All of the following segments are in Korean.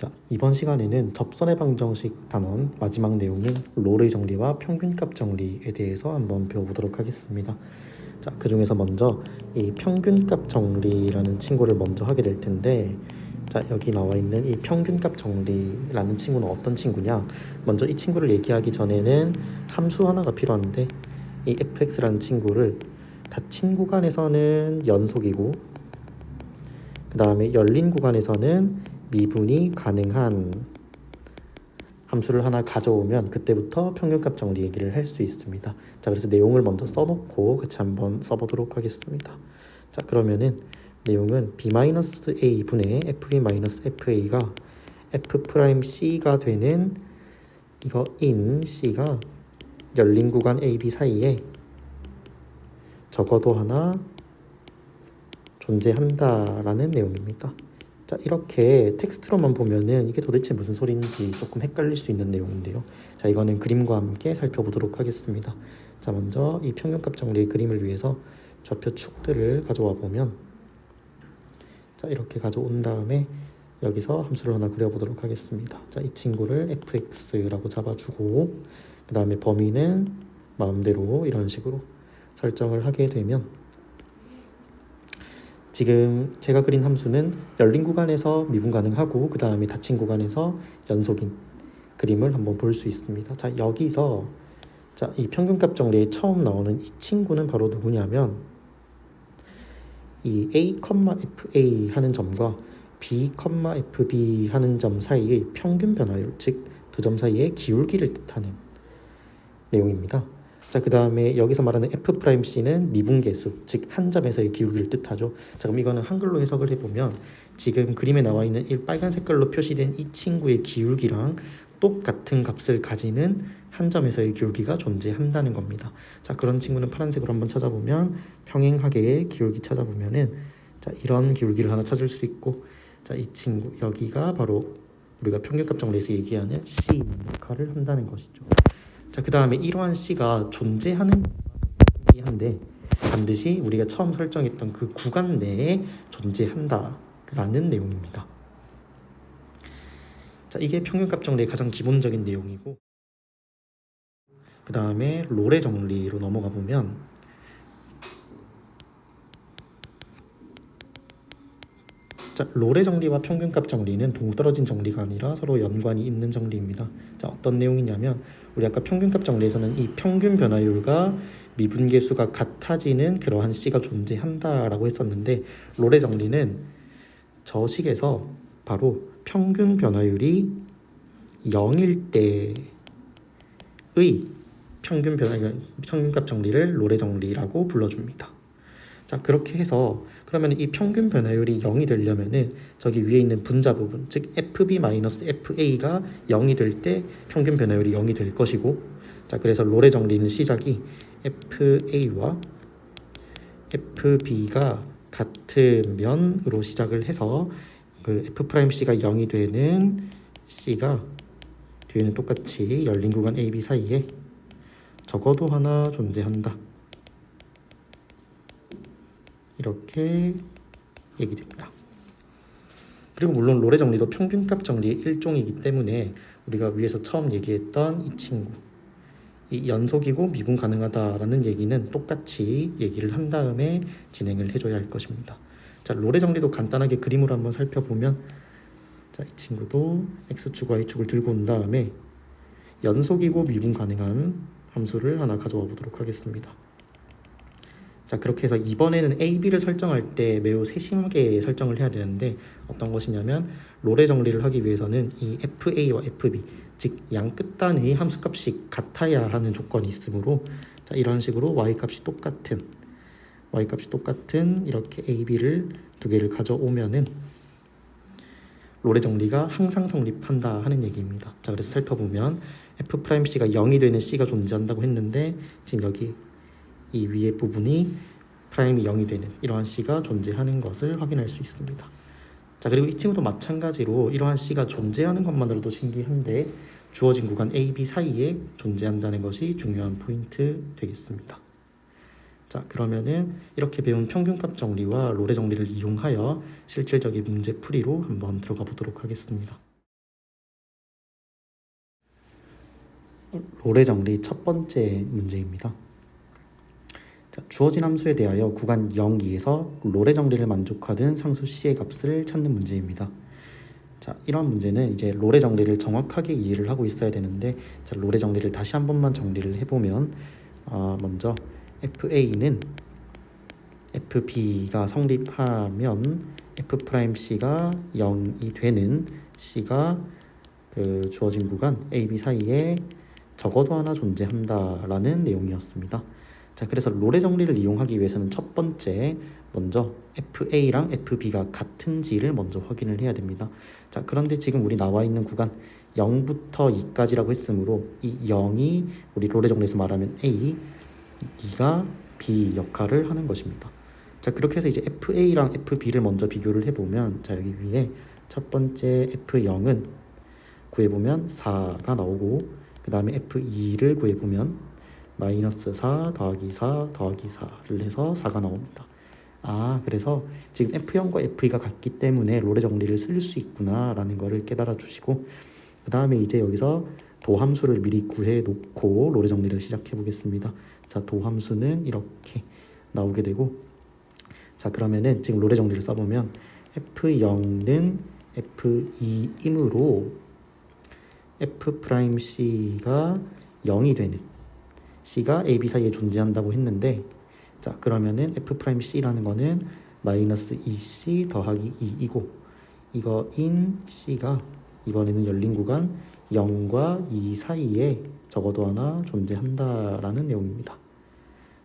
자, 이번 시간에는 접선의 방정식 단원 마지막 내용인 롤의 정리와 평균값 정리에 대해서 한번 배워보도록 하겠습니다. 자, 그 중에서 먼저 이 평균값 정리라는 친구를 먼저 하게 될 텐데, 자, 여기 나와 있는 이 평균값 정리라는 친구는 어떤 친구냐? 먼저 이 친구를 얘기하기 전에는 함수 하나가 필요한데, 이 fx라는 친구를 닫힌 구간에서는 연속이고, 그 다음에 열린 구간에서는 미분이 가능한 함수를 하나 가져오면 그때부터 평균값 정리 얘기를 할 수 있습니다. 자, 그래서 내용을 먼저 써놓고 같이 한번 써보도록 하겠습니다. 자, 그러면은 내용은 b-a 분의 f'-fa가 f'c가 되는 이거 in c가 열린 구간 a, b 사이에 적어도 하나 존재한다라는 내용입니다. 자, 이렇게 텍스트로만 보면은 이게 도대체 무슨 소리인지 조금 헷갈릴 수 있는 내용인데요. 자, 이거는 그림과 함께 살펴보도록 하겠습니다. 자, 먼저 이 평균값 정리의 그림을 위해서 좌표 축들을 가져와 보면, 자, 이렇게 가져온 다음에 여기서 함수를 하나 그려보도록 하겠습니다. 자, 이 친구를 fx라고 잡아주고, 그 다음에 범위는 마음대로 이런 식으로 설정을 하게 되면, 지금 제가 그린 함수는 열린 구간에서 미분 가능하고 그 다음에 닫힌 구간에서 연속인 그림을 한번 볼 수 있습니다. 자, 여기서 자, 이 평균값 정리에 처음 나오는 이 친구는 바로 누구냐면 이 a, fa 하는 점과 b, fb 하는 점 사이의 평균 변화율, 즉 두 점 사이의 기울기를 뜻하는 내용입니다. 자, 그 다음에 여기서 말하는 f'c는 미분계수, 즉 한 점에서의 기울기를 뜻하죠. 자, 그럼 이거는 한글로 해석을 해보면 지금 그림에 나와 있는 이 빨간 색깔로 표시된 이 친구의 기울기랑 똑같은 값을 가지는 한 점에서의 기울기가 존재한다는 겁니다. 자, 그런 친구는 파란색으로 한번 찾아보면 평행하게의 기울기 찾아보면은 자, 이런 기울기를 하나 찾을 수 있고, 자, 이 친구 여기가 바로 우리가 평균값 정리에서 얘기하는 C 역할을 한다는 것이죠. 자, 그 다음에 이러한 C가 존재하는 한데 반드시 우리가 처음 설정했던 그 구간 내에 존재한다라는 내용입니다. 자, 이게 평균값 정리의 가장 기본적인 내용이고, 그 다음에 롤의 정리로 넘어가 보면, 자, 롤의 정리와 평균값 정리는 동떨어진 정리가 아니라 서로 연관이 있는 정리입니다. 자, 어떤 내용이냐면 우리 아까 평균값 정리에서는 이 평균 변화율과 미분계수가 같아지는 그러한 C가 존재한다라고 했었는데, 롤의 정리는 저 식에서 바로 평균 변화율이 0일 때의 평균값 정리를 롤의 정리라고 불러줍니다. 자, 그렇게 해서 그러면 이 평균 변화율이 0이 되려면은 저기 위에 있는 분자 부분, 즉 fb-fa가 0이 될 때 평균 변화율이 0이 될 것이고, 자, 그래서 롤의 정리는 시작이 fa와 fb가 같으면으로 시작을 해서 그 f'c가 0이 되는 c가 뒤에는 똑같이 열린 구간 a, b 사이에 적어도 하나 존재한다, 이렇게 얘기됩니다. 그리고 물론 롤의 정리도 평균값 정리의 일종이기 때문에 우리가 위에서 처음 얘기했던 이 친구, 이 연속이고 미분 가능하다라는 얘기는 똑같이 얘기를 한 다음에 진행을 해줘야 할 것입니다. 자, 롤의 정리도 간단하게 그림으로 한번 살펴보면, 자, 이 친구도 x축, y축을 들고 온 다음에 연속이고 미분 가능한 함수를 하나 가져와 보도록 하겠습니다. 자, 그렇게 해서 이번에는 a, b를 설정할 때 매우 세심하게 설정을 해야 되는데, 어떤 것이냐면 롤의 정리를 하기 위해서는 이 fa와 fb, 즉 양 끝단의 함수값이 같아야 하는 조건이 있으므로, 자, 이런 식으로 y값이 똑같은 이렇게 a, b를 두 개를 가져오면은 롤의 정리가 항상 성립한다 하는 얘기입니다. 자, 그래서 살펴보면 f'c가 0이 되는 c가 존재한다고 했는데, 지금 여기 이 위에 부분이 프라임이 0이 되는 이러한 C가 존재하는 것을 확인할 수 있습니다. 자, 그리고 이 친구도 마찬가지로 이러한 C가 존재하는 것만으로도 신기한데 주어진 구간 A, B 사이에 존재한다는 것이 중요한 포인트 되겠습니다. 자, 그러면은 이렇게 배운 평균값 정리와 롤의 정리를 이용하여 실질적인 문제 풀이로 한번 들어가 보도록 하겠습니다. 롤의 정리 첫 번째 문제입니다. 자, 주어진 함수에 대하여 구간 0, 2에서 롤의 정리를 만족하는 상수 c의 값을 찾는 문제입니다. 자, 이런 문제는 이제 롤의 정리를 정확하게 이해를 하고 있어야 되는데, 자, 롤의 정리를 다시 한 번만 정리를 해보면, 먼저 FA는 FB가 성립하면 F'C가 0이 되는 C가 그 주어진 구간 AB 사이에 적어도 하나 존재한다라는 내용이었습니다. 자, 그래서 롤의 정리를 이용하기 위해서는 첫 번째 먼저 FA랑 FB가 같은지를 먼저 확인을 해야 됩니다. 자, 그런데 지금 우리 나와 있는 구간 0부터 2까지라고 했으므로 이 0이 우리 롤의 정리에서 말하면 A, 2가 B 역할을 하는 것입니다. 자, 그렇게 해서 이제 FA랑 FB를 먼저 비교를 해보면, 자, 여기 위에 첫 번째 F0은 구해보면 4가 나오고, 그 다음에 F2를 구해보면 마이너스 4 더하기 4 더하기 4를 해서 4가 나옵니다. 그래서 지금 F0과 F2가 같기 때문에 롤의 정리를 쓸 수 있구나 라는 거를 깨달아 주시고, 그 다음에 이제 여기서 도함수를 미리 구해 놓고 롤의 정리를 시작해 보겠습니다. 자, 도함수는 이렇게 나오게 되고, 자, 그러면은 지금 롤의 정리를 써보면 F0는 F2이므로 F'C가 0이 되는 C가 AB 사이에 존재한다고 했는데, 자, 그러면은 F'C라는 거는 마이너스 2C 더하기 2이고, 이거인 C가 이번에는 열린 구간 0과 2 사이에 적어도 하나 존재한다라는 내용입니다.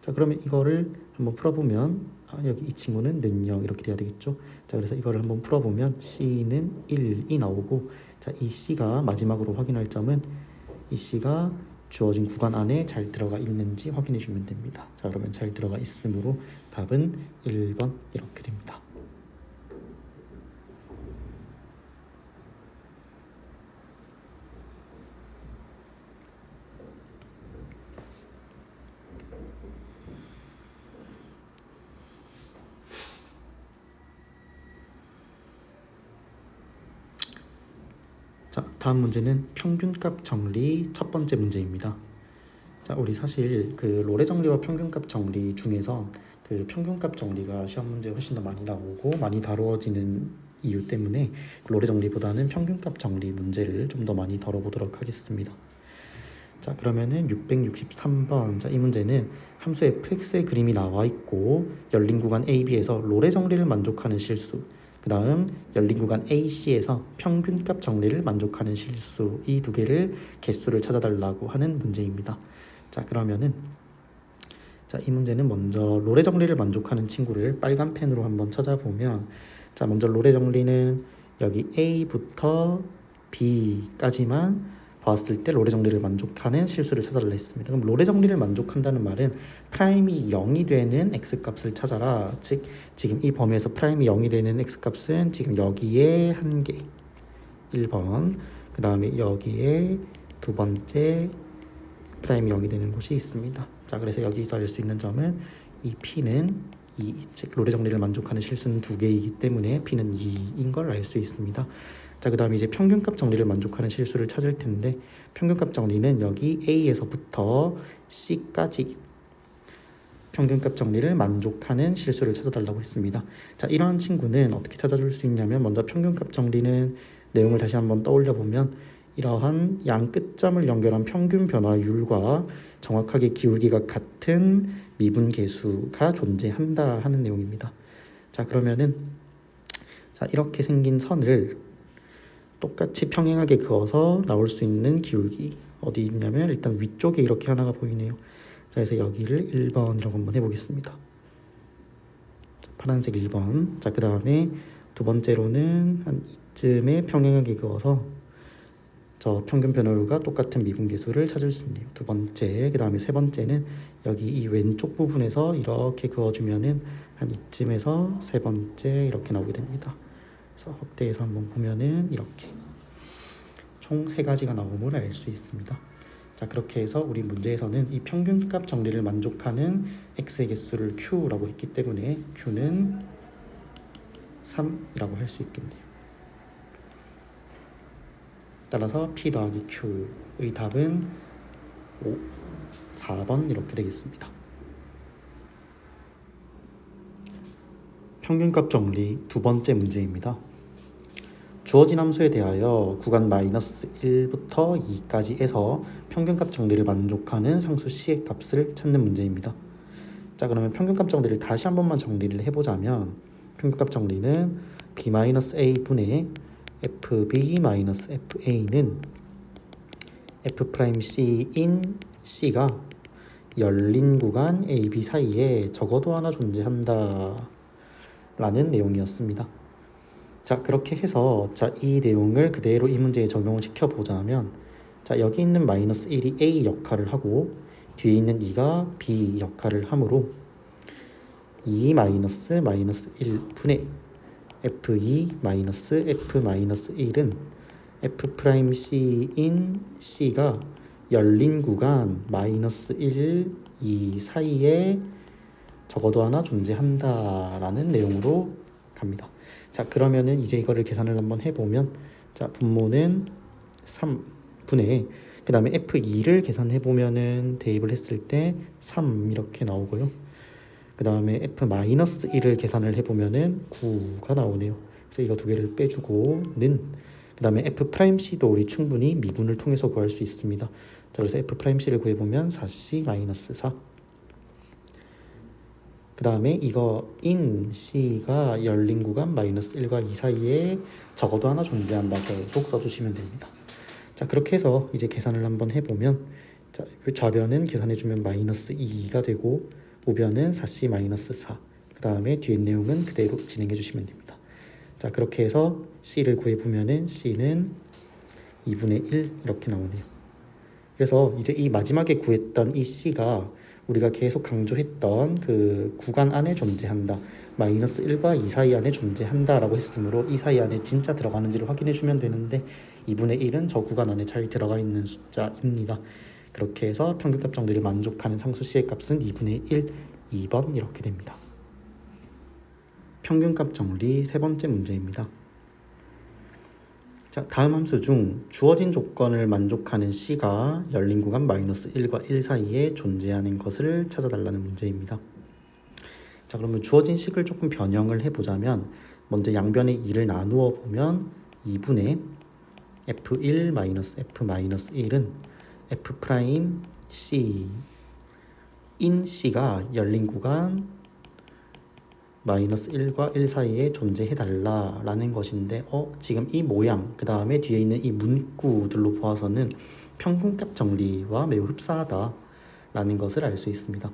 자, 그러면 이거를 한번 풀어보면, 여기 이 친구는 는0 이렇게 돼야 되겠죠. 자, 그래서 이거를 한번 풀어보면 C는 1이 나오고, 자, 이 C가 마지막으로 확인할 점은 이 C가 주어진 구간 안에 잘 들어가 있는지 확인해 주면 됩니다. 자, 그러면 잘 들어가 있으므로 답은 1번 이렇게 됩니다. 자, 다음 문제는 평균값 정리 첫 번째 문제입니다. 자, 우리 사실 그 롤의 정리와 평균값 정리 중에서 그 평균값 정리가 시험 문제에 훨씬 더 많이 나오고 많이 다루어지는 이유 때문에 롤의 정리보다는 평균값 정리 문제를 좀 더 많이 다뤄보도록 하겠습니다. 자, 그러면은 663번, 자, 이 문제는 함수 fx의 그림이 나와 있고 열린 구간 AB에서 롤의 정리를 만족하는 실수, 그 다음 열린 구간 AC에서 평균값 정리를 만족하는 실수, 이 두 개를 개수를 찾아달라고 하는 문제입니다. 자, 그러면은 자, 이 문제는 먼저 롤의 정리를 만족하는 친구를 빨간 펜으로 한번 찾아보면, 자, 먼저 롤의 정리는 여기 A부터 B까지만 봤을 때 롤의 정리를 만족하는 실수를 찾아달라 했습니다. 그럼 롤의 정리를 만족한다는 말은 프라임이 0이 되는 x값을 찾아라. 즉 지금 이 범위에서 프라임이 0이 되는 x값은 지금 여기에 한 개 1번, 그 다음에 여기에 두 번째 프라임이 0이 되는 곳이 있습니다. 자, 그래서 여기서 알 수 있는 점은 이 P는 즉 롤의 정리를 만족하는 실수는 두 개이기 때문에 P는 2인 걸 알 수 있습니다. 자, 그 다음에 이제 평균값 정리를 만족하는 실수를 찾을 텐데, 평균값 정리는 여기 A에서부터 C까지 평균값 정리를 만족하는 실수를 찾아달라고 했습니다. 자, 이런 친구는 어떻게 찾아줄 수 있냐면, 먼저 평균값 정리는 내용을 다시 한번 떠올려 보면 이러한 양 끝점을 연결한 평균 변화율과 정확하게 기울기가 같은 미분 계수가 존재한다 하는 내용입니다. 자, 그러면은 자, 이렇게 생긴 선을 똑같이 평행하게 그어서 나올 수 있는 기울기 어디 있냐면 일단 위쪽에 이렇게 하나가 보이네요. 자, 그래서 여기를 1번이라고 한번 해보겠습니다. 자, 파란색 1번. 자, 그 다음에 두 번째로는 한 이쯤에 평행하게 그어서 저 평균 변화율과 똑같은 미분계수를 찾을 수 있네요. 두 번째, 그 다음에 세 번째는 여기 이 왼쪽 부분에서 이렇게 그어주면은 한 이쯤에서 세 번째 이렇게 나오게 됩니다. 그래서 확대해서 한번 보면은 이렇게 총 세 가지가 나옴을 알 수 있습니다. 자, 그렇게 해서 우리 문제에서는 이 평균값 정리를 만족하는 x의 개수를 q라고 했기 때문에 q는 3이라고 할 수 있겠네요. 따라서 p 더하기 q의 답은 5, 4번 이렇게 되겠습니다. 평균값 정리 두 번째 문제입니다. 주어진 함수에 대하여 구간 -1부터 2까지에서 평균값 정리를 만족하는 상수 c의 값을 찾는 문제입니다. 자, 그러면 평균값 정리를 다시 한 번만 정리를 해보자면 평균값 정리는 b-a분의 fb-fa는 f'c인 c가 열린 구간 AB 사이에 적어도 하나 존재한다 라는 내용이었습니다. 자, 그렇게 해서 이 내용을 그대로 이 문제에 적용을 시켜보자면 여기 있는 -1이 A 역할을 하고 뒤에 있는 2가 B 역할을 하므로 2 -1분의 F2-F-1은 F'C인 C가 열린 구간 -1, 2 사이에 적어도 하나 존재한다라는 내용으로 갑니다. 자, 그러면은 이제 이거를 계산을 한번 해보면 분모는 3분의 그 다음에 F2를 계산해보면은 대입을 했을 때 3 이렇게 나오고요. 그 다음에 F-1을 계산을 해보면은 9가 나오네요. 그래서 이거 두 개를 빼주고는 그 다음에 F'C도 우리 충분히 미분을 통해서 구할 수 있습니다. 자, 그래서 F'C를 구해보면 4C-4. 그 다음에 이거 in C가 열린 구간 -1과 2 사이에 적어도 하나 존재한다. 계속 써주시면 됩니다. 자, 그렇게 해서 이제 계산을 한번 해보면 좌변은 계산해주면 -2가 되고 우변은 4C-4. 그 다음에 뒤에 내용은 그대로 진행해주시면 됩니다. 자, 그렇게 해서 C를 구해보면은 C는 2분의 1 이렇게 나오네요. 그래서 이제 이 마지막에 구했던 이 C가 우리가 계속 강조했던 그 구간 안에 존재한다. -1과 2 사이 안에 존재한다 라고 했으므로 이 사이 안에 진짜 들어가는지를 확인해 주면 되는데 2분의 1은 저 구간 안에 잘 들어가 있는 숫자입니다. 그렇게 해서 평균값 정리를 만족하는 상수 C의 값은 2분의 1, 2번 이렇게 됩니다. 평균값 정리 세 번째 문제입니다. 자, 다음 함수 중 주어진 조건을 만족하는 C가 열린 구간 -1과 1 사이에 존재하는 것을 찾아달라는 문제입니다. 자, 그러면 주어진 식을 조금 변형을 해보자면 먼저 양변의 2를 나누어 보면 2분의 F1-F-1은 F'C 인 C가 열린 구간 -1과 1 사이에 존재해달라 라는 것인데 지금 이 모양 그 다음에 뒤에 있는 이 문구들로 보아서는 평균값 정리와 매우 흡사하다 라는 것을 알 수 있습니다.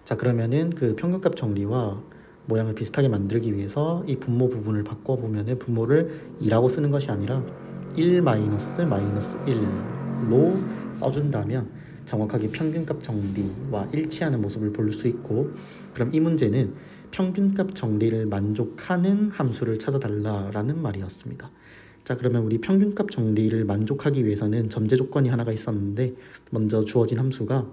자, 그러면은 그 평균값 정리와 모양을 비슷하게 만들기 위해서 이 분모 부분을 바꿔보면은 분모를 2라고 쓰는 것이 아니라 1 -1로 써준다면 정확하게 평균값 정리와 일치하는 모습을 볼 수 있고, 그럼 이 문제는 평균값 정리를 만족하는 함수를 찾아달라라는 말이었습니다. 자, 그러면 우리 평균값 정리를 만족하기 위해서는 전제 조건이 하나가 있었는데 먼저 주어진 함수가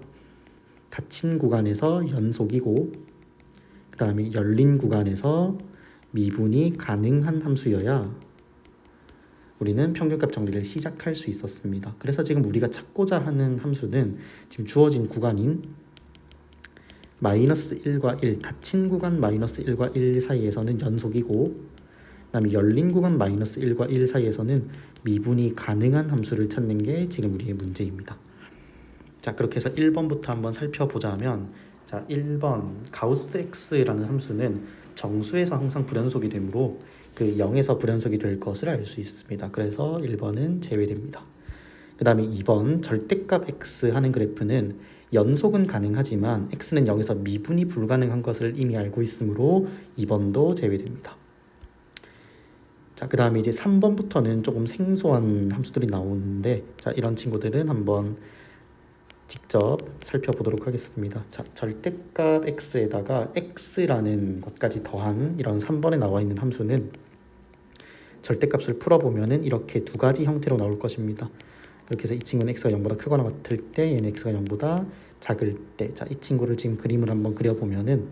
닫힌 구간에서 연속이고 그 다음에 열린 구간에서 미분이 가능한 함수여야 우리는 평균값 정리를 시작할 수 있었습니다. 그래서 지금 우리가 찾고자 하는 함수는 지금 주어진 구간인 -1과 1, 닫힌 구간 -1과 1 사이에서는 연속이고 그 다음에 열린 구간 -1과 1 사이에서는 미분이 가능한 함수를 찾는 게 지금 우리의 문제입니다. 자, 그렇게 해서 1번부터 한번 살펴보자면 자, 1번 가우스 x라는 함수는 정수에서 항상 불연속이 되므로 그 0에서 불연속이 될 것을 알 수 있습니다. 그래서 1번은 제외됩니다. 그 다음에 2번 절대값 x 하는 그래프는 연속은 가능하지만 x는 0에서 미분이 불가능한 것을 이미 알고 있으므로 2번도 제외됩니다. 자, 그 다음에 이제 3번부터는 조금 생소한 함수들이 나오는데 자, 이런 친구들은 한번 직접 살펴보도록 하겠습니다. 자, 절대값 x에다가 x라는 것까지 더한 이런 3번에 나와 있는 함수는 절대값을 풀어보면은 이렇게 두 가지 형태로 나올 것입니다. 그렇게 해서 이 친구는 x가 0보다 크거나 같을 때 얘는 x가 0보다 작을 때, 자, 이 친구를 지금 그림을 한번 그려보면은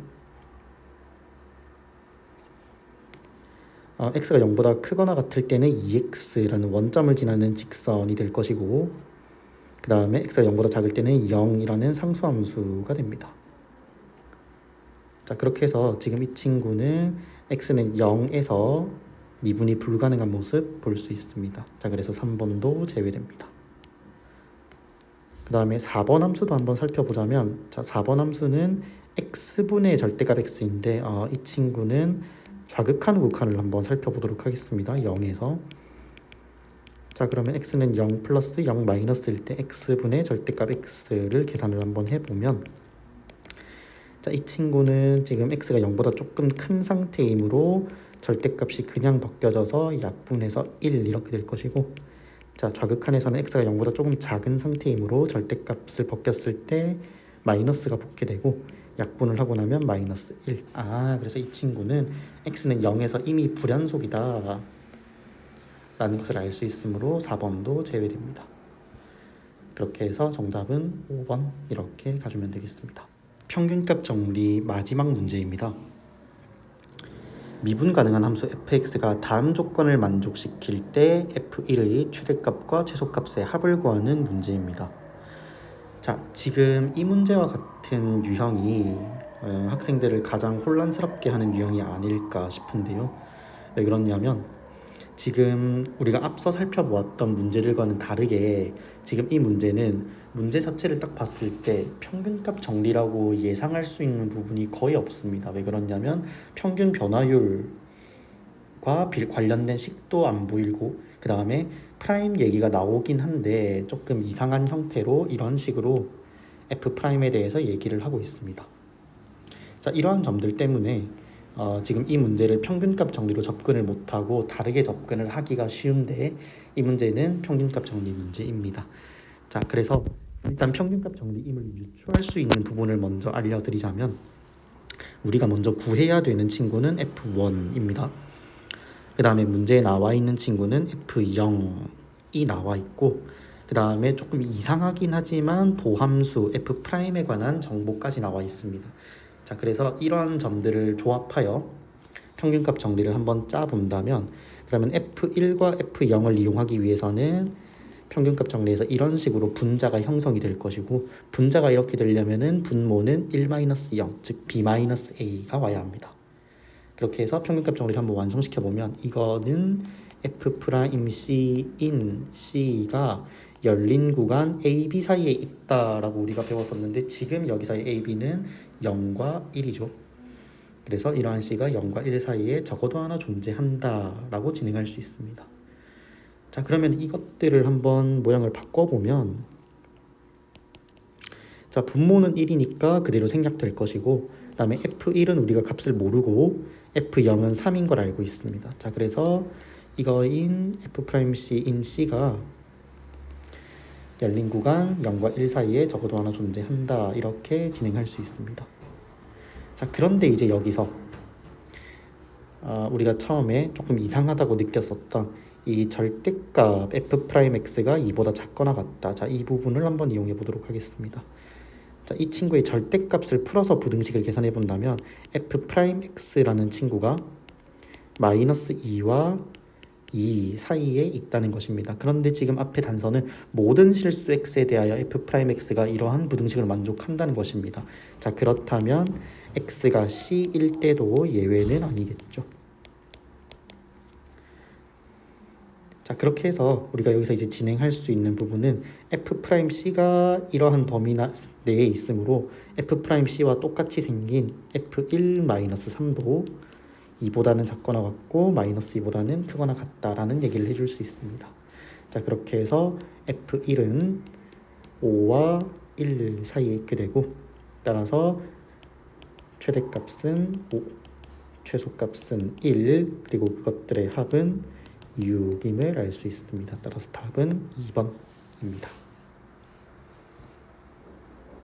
x가 0보다 크거나 같을 때는 2x라는 원점을 지나는 직선이 될 것이고 그 다음에 x가 0보다 작을 때는 0이라는 상수함수가 됩니다. 자, 그렇게 해서 지금 이 친구는 x는 0에서 미분이 불가능한 모습 볼 수 있습니다. 자, 그래서 3번도 제외됩니다. 그 다음에 4번 함수도 한번 살펴보자면, 자, 4번 함수는 x분의 절대값 x인데 이 친구는 좌극한 우극한을 한번 살펴보도록 하겠습니다. 0에서. 자, 그러면 x는 0 플러스 0 마이너스일 때 x분의 절대값 x를 계산을 한번 해보면, 자, 이 친구는 지금 x가 0보다 조금 큰 상태이므로 절대값이 그냥 벗겨져서 약분해서 1 이렇게 될 것이고, 자, 좌극한에서는 x가 0보다 조금 작은 상태이므로 절대값을 벗겼을 때 마이너스가 붙게 되고, 약분을 하고 나면 마이너스 1. 그래서 이 친구는 x는 0에서 이미 불연속이다 라는 것을 알 수 있으므로 4번도 제외됩니다. 그렇게 해서 정답은 5번 이렇게 가주면 되겠습니다. 평균값 정리 마지막 문제입니다. 미분 가능한 함수 fx가 다음 조건을 만족시킬 때 f1의 최대값과 최소값의 합을 구하는 문제입니다. 자, 지금 이 문제와 같은 유형이 학생들을 가장 혼란스럽게 하는 유형이 아닐까 싶은데요. 왜 그러냐면 지금 우리가 앞서 살펴보았던 문제들과는 다르게 지금 이 문제는 문제 자체를 딱 봤을 때 평균값 정리라고 예상할 수 있는 부분이 거의 없습니다. 왜 그러냐면 평균 변화율과 관련된 식도 안 보이고, 그 다음에 프라임 얘기가 나오긴 한데 조금 이상한 형태로 이런 식으로 f 프라임에 대해서 얘기를 하고 있습니다. 자, 이러한 점들 때문에 지금 이 문제를 평균값 정리로 접근을 못하고 다르게 접근을 하기가 쉬운데, 이 문제는 평균값 정리 문제입니다. 자, 그래서 일단 평균값 정리임을 유추할 수 있는 부분을 먼저 알려드리자면, 우리가 먼저 구해야 되는 친구는 f1입니다. 그 다음에 문제에 나와 있는 친구는 f0이 나와 있고, 그 다음에 조금 이상하긴 하지만 도함수 f'에 관한 정보까지 나와 있습니다. 자, 그래서 이러한 점들을 조합하여 평균값 정리를 한번 짜본다면, 그러면 f1과 f0을 이용하기 위해서는 평균값 정리에서 이런 식으로 분자가 형성이 될 것이고, 분자가 이렇게 되려면은 분모는 1-0, 즉 b-a가 와야 합니다. 그렇게 해서 평균값 정리를 한번 완성시켜 보면, 이거는 f'C인 C가 열린 구간 AB 사이에 있다라고 우리가 배웠었는데, 지금 여기서 AB는 0과 1이죠. 그래서 이러한 C가 0과 1 사이에 적어도 하나 존재한다라고 진행할 수 있습니다. 자, 그러면 이것들을 한번 모양을 바꿔보면, 자, 분모는 1이니까 그대로 생략될 것이고, 그 다음에 f1은 우리가 값을 모르고 f0은 3인 걸 알고 있습니다. 자, 그래서 이거인 f'C인 C가 열린 구간 0과 1 사이에 적어도 하나 존재한다, 이렇게 진행할 수 있습니다. 자, 그런데 이제 여기서 우리가 처음에 조금 이상하다고 느꼈었던 이 절대값 f'x가 2보다 작거나 같다. 자, 이 부분을 한번 이용해 보도록 하겠습니다. 자, 이 친구의 절대값을 풀어서 부등식을 계산해 본다면 f'x라는 친구가 마이너스 2와 2 사이에 있다는 것입니다. 그런데 지금 앞에 단서는 모든 실수 x에 대하여 f'x가 이러한 부등식을 만족한다는 것입니다. 자, 그렇다면 x가 c일 때도 예외는 아니겠죠. 자, 그렇게 해서 우리가 여기서 이제 진행할 수 있는 부분은 f'C가 이러한 범위 내에 있으므로 f'C와 똑같이 생긴 f1-3도 2보다는 작거나 같고 마이너스 2보다는 크거나 같다라는 얘기를 해줄 수 있습니다. 자, 그렇게 해서 f1은 5와 1 사이에 있게 되고, 따라서 최대값은 5, 최소값은 1, 그리고 그것들의 합은 6임을 알 수 있습니다. 따라서 답은 2번입니다.